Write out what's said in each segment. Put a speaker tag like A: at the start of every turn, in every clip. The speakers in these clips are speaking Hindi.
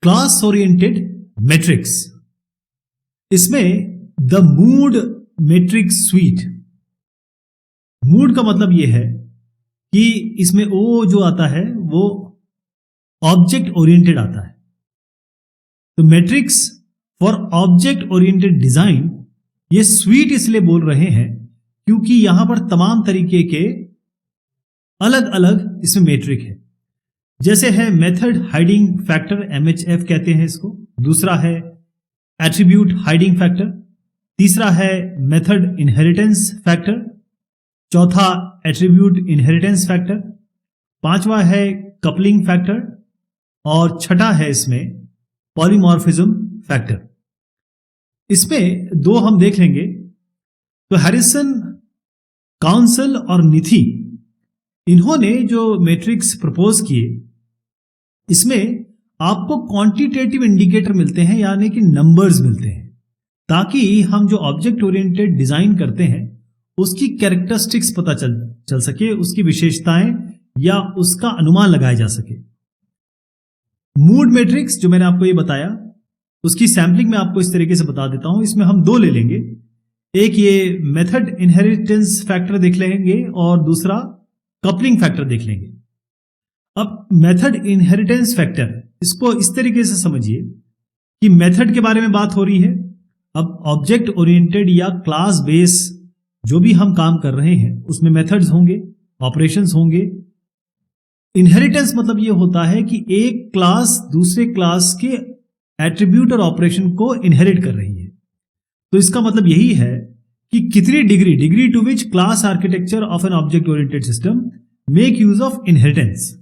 A: Class oriented matrix. इसमें the mood matrix sweet, mood का मतलब यह है कि इसमें ओ जो आता है वो ऑब्जेक्ट ओरिएंटेड आता है। तो matrix for object oriented design, ये स्वीट इसलिए बोल रहे हैं क्योंकि यहां पर तमाम तरीके के अलग अलग इसमें मैट्रिक है। जैसे है मेथड हाइडिंग फैक्टर, MHF कहते हैं इसको। दूसरा है एट्रीब्यूट हाइडिंग फैक्टर। तीसरा है मेथड इनहेरिटेंस फैक्टर। चौथा एट्रीब्यूट इनहेरिटेंस फैक्टर। पांचवा है कपलिंग फैक्टर और छठा है इसमें पॉलीमॉर्फिज्म फैक्टर। इसमें दो हम देख लेंगे। तो हैरिसन, काउंसिल और निथी, इन्होंने जो मैट्रिक्स प्रपोज किए, इसमें आपको क्वांटिटेटिव इंडिकेटर मिलते हैं, यानी कि नंबर्स मिलते हैं, ताकि हम जो ऑब्जेक्ट ओरिएंटेड डिजाइन करते हैं उसकी कैरेक्टरिस्टिक्स पता चल सके, उसकी विशेषताएं या उसका अनुमान लगाया जा सके। मूड मैट्रिक्स जो मैंने आपको ये बताया, उसकी सैंपलिंग में आपको इस तरीके से बता देता हूं। इसमें हम दो ले लेंगे, एक ये मेथड इनहेरिटेंस फैक्टर देख लेंगे और दूसरा कपलिंग फैक्टर देख लेंगे। अब मेथड इनहेरिटेंस फैक्टर, इसको इस तरीके से समझिए कि मेथड के बारे में बात हो रही है। अब ऑब्जेक्ट ओरिएंटेड या क्लास बेस जो भी हम काम कर रहे हैं उसमें मेथड्स होंगे, ऑपरेशंस होंगे। इनहेरिटेंस मतलब ये होता है कि एक क्लास दूसरे क्लास के एट्रीब्यूट और ऑपरेशन को इनहेरिट कर रही है। तो इसका मतलब यही है कि कितनी degree to which class architecture of an object oriented system make use of inheritance,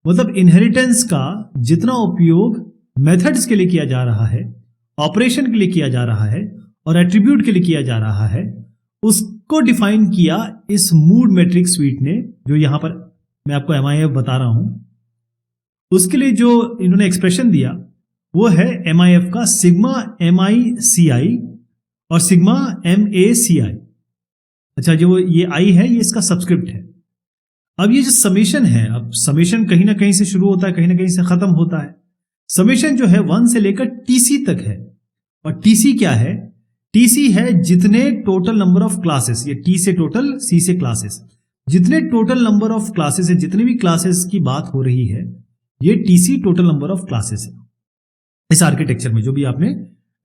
A: मतलब इनहेरिटेंस का जितना उपयोग मेथड्स के लिए किया जा रहा है, ऑपरेशन के लिए किया जा रहा है और एट्रीब्यूट के लिए किया जा रहा है, उसको डिफाइन किया इस मूड मैट्रिक्स स्वीट ने। जो यहां पर मैं आपको MIF बता रहा हूं, उसके लिए जो इन्होंने एक्सप्रेशन दिया वो है MIF का सिग्मा MICI और सिग्मा MACI। अच्छा, जो ये आई है ये इसका सब्सक्रिप्ट है। अब ये जो समेशन है, अब समेशन कहीं ना कहीं से शुरू होता है, कहीं ना कहीं से खत्म होता है। समेशन जो है 1 से लेकर TC तक है। और TC क्या है? TC है जितने टोटल नंबर ऑफ क्लासेस, ये T से टोटल, C से क्लासेस, जितने टोटल नंबर ऑफ क्लासेस है, जितने भी क्लासेस की बात हो रही है, ये TC total number of classes है इस आर्किटेक्चर में, जो भी आपने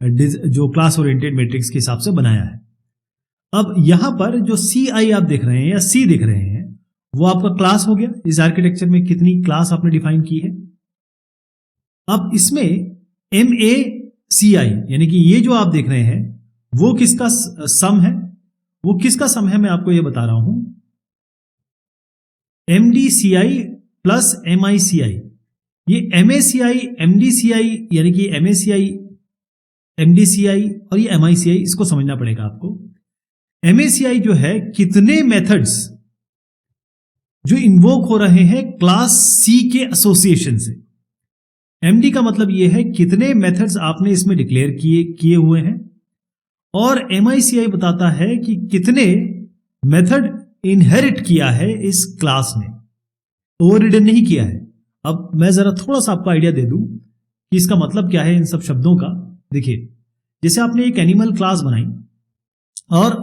A: जो क्लास ओरिएंटेड मैट्रिक्स के हिसाब से बनाया है। अब यहां पर जो CI आप देख रहे हैं या C देख रहे हैं, वो आपका क्लास हो गया। इस आर्किटेक्चर में कितनी क्लास आपने डिफाइन की है। अब इसमें MACI, यानी कि ये जो आप देख रहे हैं वो किसका सम है? वो किसका सम है मैं आपको ये बता रहा हूं, MDCI प्लस MICI। ये MACI, MDCI, यानी कि MACI, MDCI और ये MICI, इसको समझना पड़ेगा आपको। MACI जो है कितने मेथड्स जो इन्वोक हो रहे हैं क्लास C के एसोसिएशन से। MD का मतलब यह है कितने मेथड्स आपने इसमें डिक्लेयर किए हुए हैं, और MICI बताता है कि कितने मेथड इनहेरिट किया है इस क्लास ने, ओवररिडन नहीं किया है। अब मैं जरा थोड़ा सा आपको आइडिया दे दूं कि इसका मतलब क्या है इन सब शब्दों का। देखिए, जैसे आपने एक एनिमल क्लास बनाई और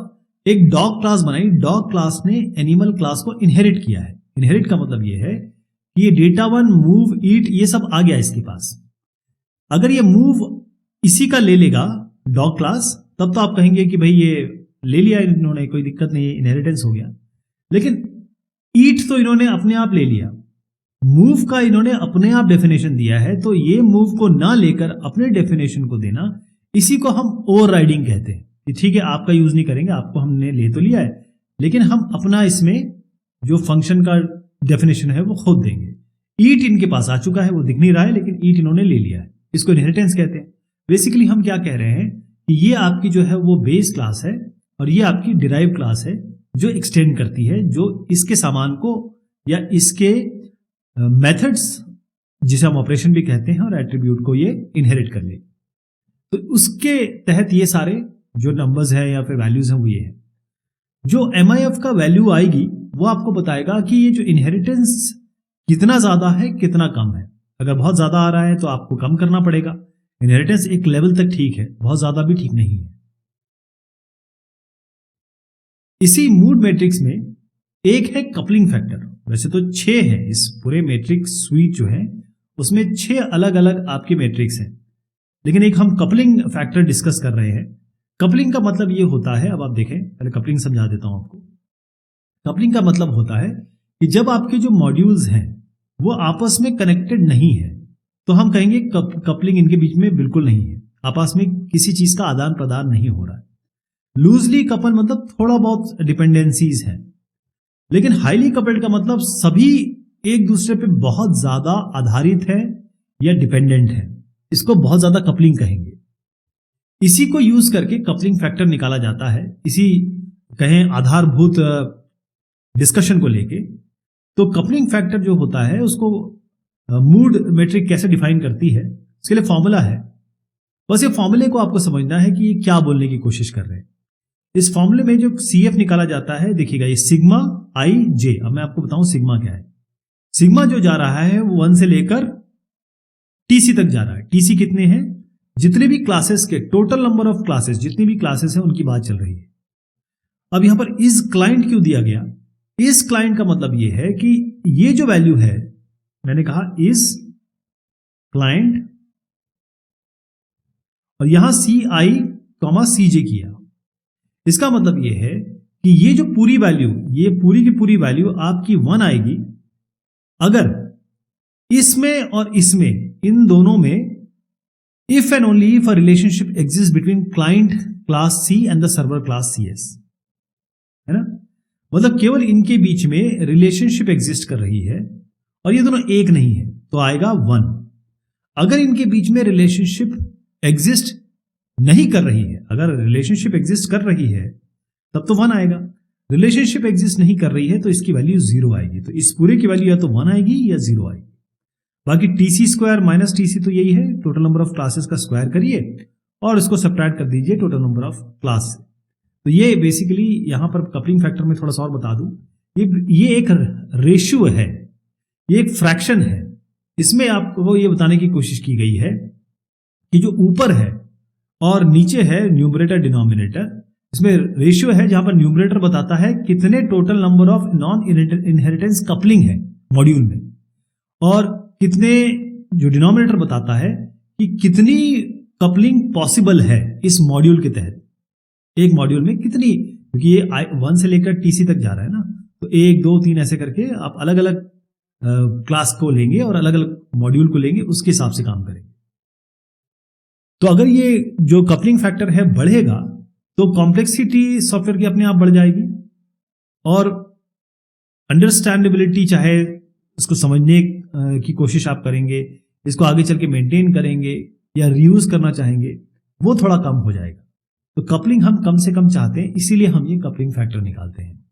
A: एक डॉग क्लास बनाई, डॉग क्लास ने एनिमल क्लास को इनहेरिट किया है। इनहेरिट का मतलब यह है कि ये डेटा 1, मूव, ईट, ये सब आ गया इसके पास। अगर ये मूव इसी का ले लेगा डॉग क्लास, तब तो आप कहेंगे कि भाई ये ले लिया इन्होंने, कोई दिक्कत नहीं, इनहेरिटेंस हो गया। लेकिन ईट तो इन्होंने अपने आप ले लिया, मूव का इन्होंने अपने आप डेफिनेशन दिया है, तो ये मूव को ना लेकर अपने डेफिनेशन को देना, इसी को हम ओवरराइडिंग कहते हैं। ठीक है, आपका यूज नहीं करेंगे, आपको हमने ले तो लिया है, लेकिन हम अपना इसमें जो फंक्शन का डेफिनेशन है वो खुद देंगे। ईट इनके पास आ चुका है, वो दिख नहीं रहा है, लेकिन ईट इन्होंने ले लिया है, इसको इनहेरिटेंस कहते हैं। बेसिकली हम क्या कह रहे हैं कि ये आपकी जो है वो बेस क्लास है और ये आपकी डिराइव क्लास है जो एक्सटेंड करती है, जो इसके सामान को या इसके मेथड्स, जिसे हम ऑपरेशन भी कहते हैं, और एट्रीब्यूट को ये इनहेरिट कर ले। तो उसके तहत ये सारे जो नंबर्स हैं या फिर वैल्यूज हैं वो ये है। जो MIF का वैल्यू आएगी वो आपको बताएगा कि ये जो इनहेरिटेंस कितना ज्यादा है कितना कम है। अगर बहुत ज्यादा आ रहा है तो आपको कम करना पड़ेगा। इनहेरिटेंस एक लेवल तक ठीक है, बहुत ज्यादा भी ठीक नहीं है। इसी मूड मैट्रिक्स में एक है कपलिंग फैक्टर। वैसे तो 6 है इस पूरे मैट्रिक्स स्वीट जो है उसमें 6 अलग अलग आपके मैट्रिक्स हैं, लेकिन एक हम कपलिंग फैक्टर डिस्कस कर रहे हैं। कपलिंग का मतलब ये होता है, अब आप देखें, पहले कपलिंग समझा देता हूं आपको। कपलिंग का मतलब होता है कि जब आपके जो मॉड्यूल्स हैं वो आपस में कनेक्टेड नहीं है तो हम कहेंगे कपलिंग इनके बीच में बिल्कुल नहीं है, आपस में किसी चीज का आदान प्रदान नहीं हो रहा है। लूजली कपल मतलब थोड़ा बहुत डिपेंडेंसीज है, लेकिन हाईली कपल्ड का मतलब सभी एक दूसरे पे बहुत ज्यादा आधारित है या डिपेंडेंट है, इसको बहुत ज्यादा कपलिंग कहेंगे। इसी को यूज करके कपलिंग फैक्टर निकाला जाता है, इसी कहें आधारभूत डिस्कशन को लेके। तो कपलिंग फैक्टर जो होता है उसको मूड मैट्रिक कैसे डिफाइन करती है, इसके लिए फॉर्मूला है। बस ये फॉर्मूले को आपको समझना है कि ये क्या बोलने की कोशिश कर रहे हैं। इस फॉर्मूले में जो CF निकाला जाता है, देखिएगा ये सिग्मा आई जे। अब मैं आपको बताऊं सिग्मा क्या है। सिग्मा जो जा रहा है वो 1 से लेकर TC तक जा रहा है। TC कितने हैं, जितने भी क्लासेस के टोटल नंबर ऑफ क्लासेस, जितनी भी क्लासेस हैं उनकी बात चल रही है। अब यहां पर इज क्लाइंट क्यों दिया गया? इस क्लाइंट का मतलब ये है कि ये जो वैल्यू है, मैंने कहा इज क्लाइंट, और यहां CI, CJ किया। इसका मतलब ये है कि ये जो पूरी वैल्यू, ये पूरी की पूरी वैल्यू आपकी 1 आएगी अगर इसमें और इसमें, इन दोनों में if and only if a relationship exist between client class C and the server class CS, है ना। मतलब केवल इनके बीच में रिलेशनशिप एग्जिस्ट कर रही है और ये दोनों एक नहीं है तो आएगा 1। अगर इनके बीच में रिलेशनशिप एग्जिस्ट नहीं कर रही है, अगर रिलेशनशिप एग्जिस्ट कर रही है तब तो 1 आएगा। रिलेशनशिप एग्जिस्ट नहीं कर रही है तो इसकी वैल्यू 0 आएगी। तो इस पूरे की वैल्यू या तो 1 आएगी या 0 आएगी। बाकी TC स्क्वायर माइनस TC तो यही है, टोटल नंबर ऑफ क्लासेस का स्क्वायर करिए और इसको सब्ट्रैक्ट कर दीजिए टोटल नंबर ऑफ क्लास से। तो ये बेसिकली यहां पर कपलिंग फैक्टर में थोड़ा सा और बता दूं, ये एक रेशियो है, ये एक फ्रैक्शन है। इसमें आपको ये बताने की कोशिश की गई है कि जो ऊपर है और नीचे है न्यूमरेटर डिनोमिनेटर, इसमें रेशियो है जहां पर न्यूमरेटर बताता है कितने total number of non inheritance coupling है मॉड्यूल में, और कितने जो डिनोमिनेटर बताता है कि कितनी कपलिंग पॉसिबल है इस मॉड्यूल के तहत। एक मॉड्यूल में कितनी, क्योंकि ये 1 से लेकर TC तक जा रहा है ना, तो 1 2 3 ऐसे करके आप अलग अलग क्लास को लेंगे और अलग अलग मॉड्यूल को लेंगे, उसके हिसाब से काम करेंगे। तो अगर ये जो कपलिंग फैक्टर है बढ़ेगा तो कॉम्प्लेक्सिटी सॉफ्टवेयर की अपने आप बढ़ जाएगी और अंडरस्टैंडेबिलिटी, चाहे इसको समझने की कोशिश आप करेंगे, इसको आगे चल के मेंटेन करेंगे या रीयूज करना चाहेंगे, वो थोड़ा कम हो जाएगा। तो कपलिंग हम कम से कम चाहते हैं, इसीलिए हम ये कपलिंग फैक्टर निकालते हैं।